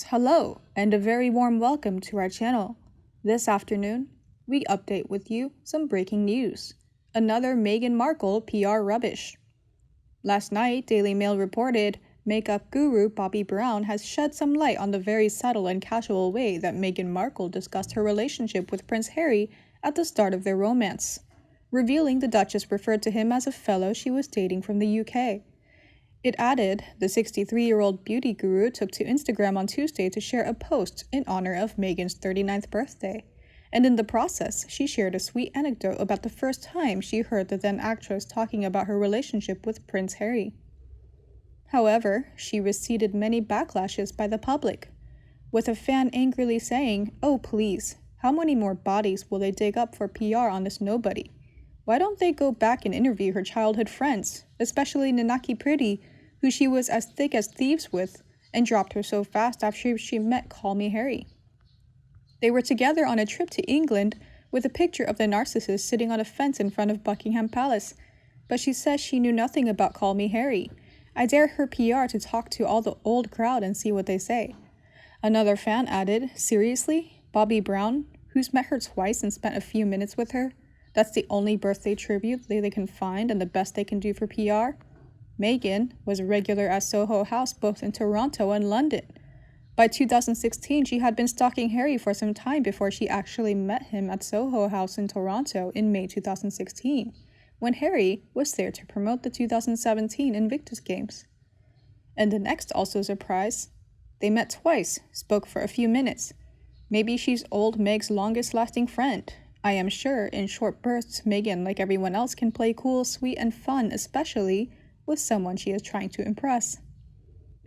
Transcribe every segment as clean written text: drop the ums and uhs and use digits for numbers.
hello, and a very warm welcome to our channel. This afternoon, we update with you some breaking news. Another Meghan Markle PR rubbish. Last night, Daily Mail reported makeup guru Bobbi Brown has shed some light on the very subtle and casual way that Meghan Markle discussed her relationship with Prince Harry at the start of their romance, revealing the Duchess referred to him as a fellow she was dating from the UK. It added, the 63-year-old beauty guru took to Instagram on Tuesday to share a post in honor of Meghan's 39th birthday, and in the process, she shared a sweet anecdote about the first time she heard the then-actress talking about her relationship with Prince Harry. However, she received many backlashes by the public, with a fan angrily saying, "Oh please, how many more bodies will they dig up for PR on this nobody? Why don't they go back and interview her childhood friends, especially Nanaki Pretty, who she was as thick as thieves with, and dropped her so fast after she met Call Me Harry." They were together on a trip to England with a picture of the narcissist sitting on a fence in front of Buckingham Palace, but she says she knew nothing about Call Me Harry. I dare her PR to talk to all the old crowd and see what they say. Another fan added, seriously? Bobbi Brown, who's met her twice and spent a few minutes with her? That's the only birthday tribute they can find and the best they can do for PR? Meghan was a regular at Soho House both in Toronto and London. By 2016, she had been stalking Harry for some time before she actually met him at Soho House in Toronto in May 2016, when Harry was there to promote the 2017 Invictus Games. And the next also surprise, they met twice, spoke for a few minutes. Maybe she's old Meg's longest-lasting friend. I am sure, in short bursts, Meghan, like everyone else, can play cool, sweet, and fun, especially with someone she is trying to impress.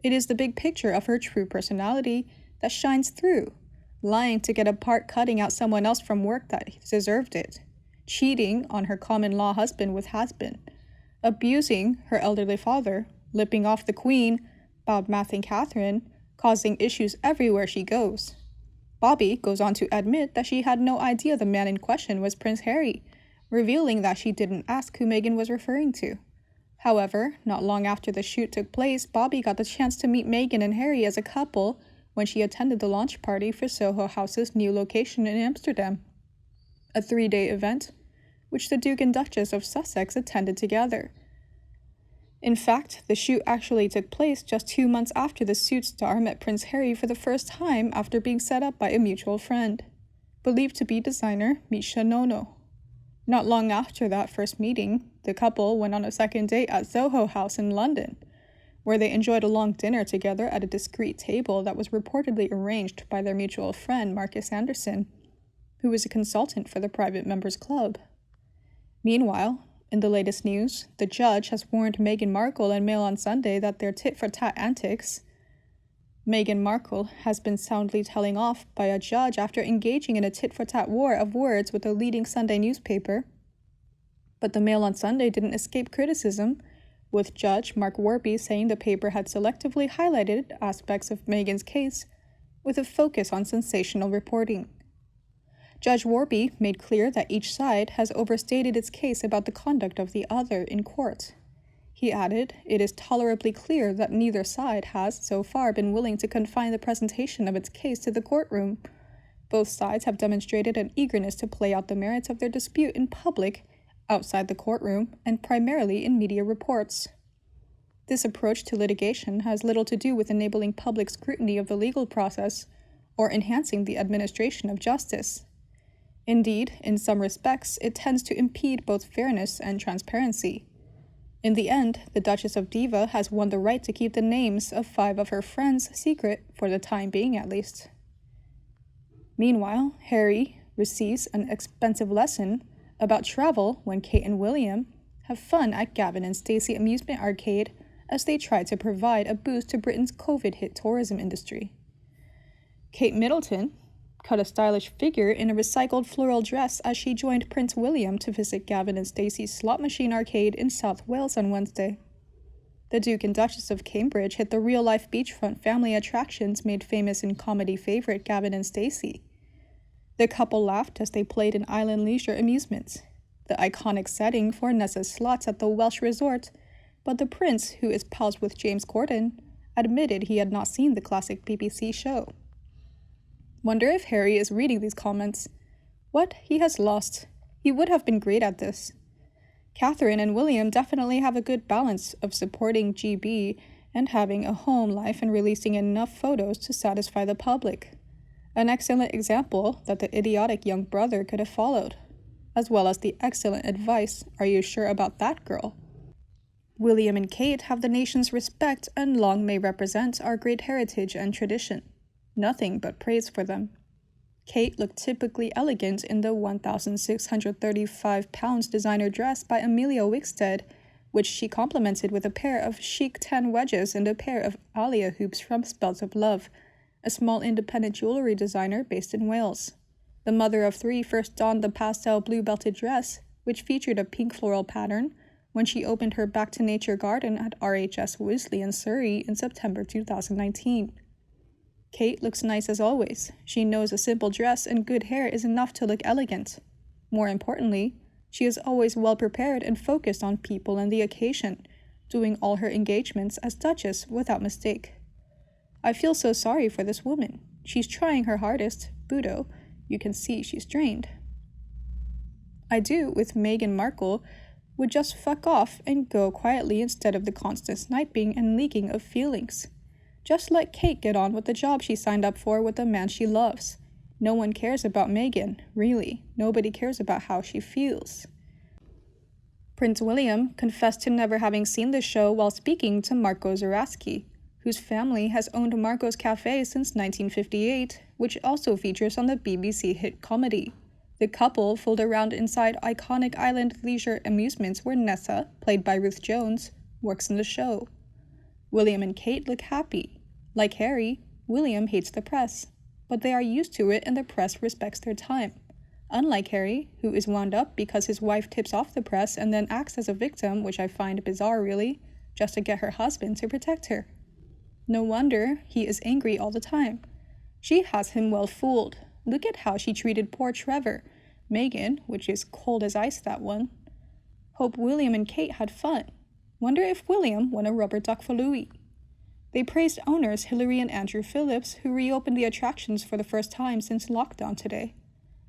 It is the big picture of her true personality that shines through, lying to get a part cutting out someone else from work that deserved it, cheating on her common-law husband with has-been, abusing her elderly father, lipping off the Queen, bad-mouthing Catherine, causing issues everywhere she goes. Bobbi goes on to admit that she had no idea the man in question was Prince Harry, revealing that she didn't ask who Meghan was referring to. However, not long after the shoot took place, Bobbi got the chance to meet Meghan and Harry as a couple when she attended the launch party for Soho House's new location in Amsterdam, a 3-day event which the Duke and Duchess of Sussex attended together. In fact, the shoot actually took place just 2 months after the Suit star met Prince Harry for the first time after being set up by a mutual friend, believed to be designer Misha Nono. Not long after that first meeting, the couple went on a second date at Soho House in London, where they enjoyed a long dinner together at a discreet table that was reportedly arranged by their mutual friend Marcus Anderson, who was a consultant for the private members club. Meanwhile, in the latest news, the judge has warned Meghan Markle and Mail on Sunday that their tit-for-tat antics. Meghan Markle has been soundly telling off by a judge after engaging in a tit-for-tat war of words with a leading Sunday newspaper. But the Mail on Sunday didn't escape criticism, with Judge Mark Warby saying the paper had selectively highlighted aspects of Meghan's case with a focus on sensational reporting. Judge Warby made clear that each side has overstated its case about the conduct of the other in court. He added, "It is tolerably clear that neither side has, so far, been willing to confine the presentation of its case to the courtroom. Both sides have demonstrated an eagerness to play out the merits of their dispute in public, outside the courtroom, and primarily in media reports. This approach to litigation has little to do with enabling public scrutiny of the legal process or enhancing the administration of justice. Indeed, in some respects, it tends to impede both fairness and transparency. In the end, the Duchess of Diva has won the right to keep the names of 5 of her friends secret, for the time being at least." Meanwhile, Harry receives an expensive lesson about travel when Kate and William have fun at Gavin and Stacey Amusement Arcade as they try to provide a boost to Britain's COVID-hit tourism industry. Kate Middleton cut a stylish figure in a recycled floral dress as she joined Prince William to visit Gavin and Stacey's slot machine arcade in South Wales on Wednesday. The Duke and Duchess of Cambridge hit the real-life beachfront family attractions made famous in comedy favorite Gavin and Stacey. The couple laughed as they played in Island Leisure Amusements, the iconic setting for Nessa's slots at the Welsh resort, but the prince, who is pals with James Corden, admitted he had not seen the classic BBC show. Wonder if Harry is reading these comments. What he has lost. He would have been great at this. Catherine and William definitely have a good balance of supporting GB and having a home life and releasing enough photos to satisfy the public. An excellent example that the idiotic young brother could have followed, as well as the excellent advice, "Are you sure about that, girl?" William and Kate have the nation's respect and long may represent our great heritage and tradition. Nothing but praise for them. Kate looked typically elegant in the £1,635 designer dress by Amelia Wickstead, which she complemented with a pair of chic tan wedges and a pair of Alia hoops from Spells of Love, a small independent jewelry designer based in Wales. The mother of three first donned the pastel blue belted dress, which featured a pink floral pattern, when she opened her Back to Nature garden at RHS Wisley in Surrey in September 2019. Kate looks nice as always. She knows a simple dress and good hair is enough to look elegant. More importantly, she is always well prepared and focused on people and the occasion, doing all her engagements as Duchess without mistake. I feel so sorry for this woman. She's trying her hardest, Budo. You can see she's drained. I do with Meghan Markle would just fuck off and go quietly instead of the constant sniping and leaking of feelings. Just let Kate get on with the job she signed up for with the man she loves. No one cares about Meghan, really. Nobody cares about how she feels. Prince William confessed to never having seen the show while speaking to Marco Zaraski, whose family has owned Marco's Cafe since 1958, which also features on the BBC hit comedy. The couple fooled around inside iconic island leisure amusements where Nessa, played by Ruth Jones, works in the show. William and Kate look happy. Like Harry, William hates the press, but they are used to it and the press respects their time. Unlike Harry, who is wound up because his wife tips off the press and then acts as a victim, which I find bizarre really, just to get her husband to protect her. No wonder he is angry all the time. She has him well fooled. Look at how she treated poor Trevor. Meghan, which is cold as ice, that one. Hope William and Kate had fun. Wonder if William won a rubber duck for Louis. They praised owners Hilary and Andrew Phillips, who reopened the attractions for the first time since lockdown today,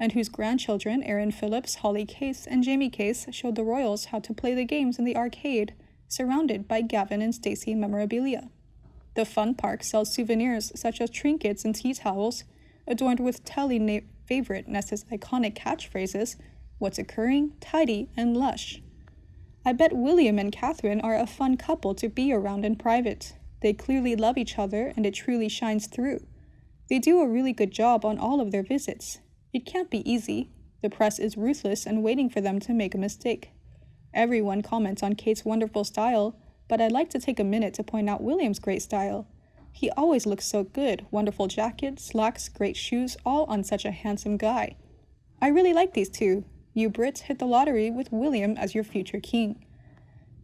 and whose grandchildren Aaron Phillips, Holly Case, and Jamie Case showed the royals how to play the games in the arcade, surrounded by Gavin and Stacey memorabilia. The fun park sells souvenirs such as trinkets and tea towels, adorned with Telly favorite Nessa's iconic catchphrases, "What's occurring, tidy, and lush." I bet William and Catherine are a fun couple to be around in private. They clearly love each other and it truly shines through. They do a really good job on all of their visits. It can't be easy. The press is ruthless and waiting for them to make a mistake. Everyone comments on Kate's wonderful style, but I'd like to take a minute to point out William's great style. He always looks so good. Wonderful jacket, slacks, great shoes, all on such a handsome guy. I really like these two. You Brits hit the lottery with William as your future king.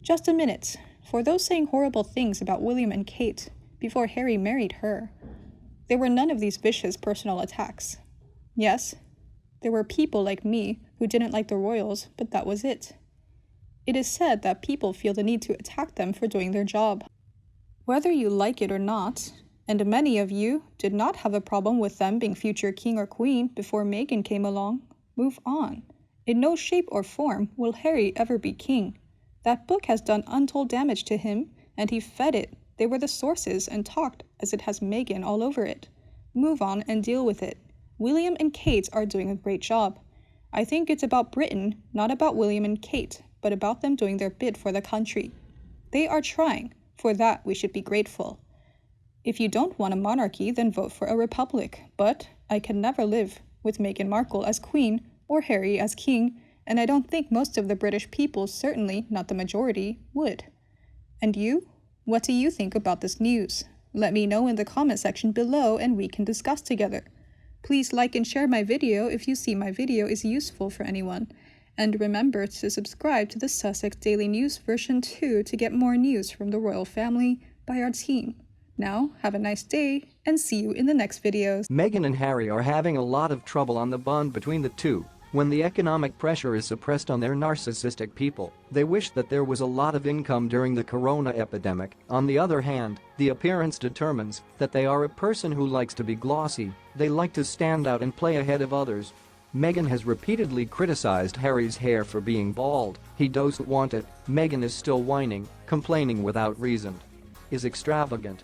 Just a minute. For those saying horrible things about William and Kate before Harry married her, there were none of these vicious personal attacks. Yes, there were people like me who didn't like the royals, but that was it. It is said that people feel the need to attack them for doing their job. Whether you like it or not, and many of you did not have a problem with them being future king or queen before Meghan came along, move on. In no shape or form will Harry ever be king. That book has done untold damage to him, and he fed it. They were the sources and talked as it has Meghan all over it. Move on and deal with it. William and Kate are doing a great job. I think it's about Britain, not about William and Kate, but about them doing their bit for the country. They are trying. For that, we should be grateful. If you don't want a monarchy, then vote for a republic. But I can never live with Meghan Markle as queen or Harry as king, and I don't think most of the British people, certainly not the majority, would. And you? What do you think about this news? Let me know in the comment section below and we can discuss together. Please like and share my video if you see my video is useful for anyone. And remember to subscribe to the Sussex Daily News version 2 to get more news from the royal family by our team. Now, have a nice day and see you in the next videos. Meghan and Harry are having a lot of trouble on the bond between the two. When the economic pressure is suppressed on their narcissistic people, they wish that there was a lot of income during the corona epidemic. On the other hand, the appearance determines that they are a person who likes to be glossy, they like to stand out and play ahead of others. Meghan has repeatedly criticized Harry's hair for being bald. He doesn't want it. Meghan is still whining, complaining without reason. Is extravagant.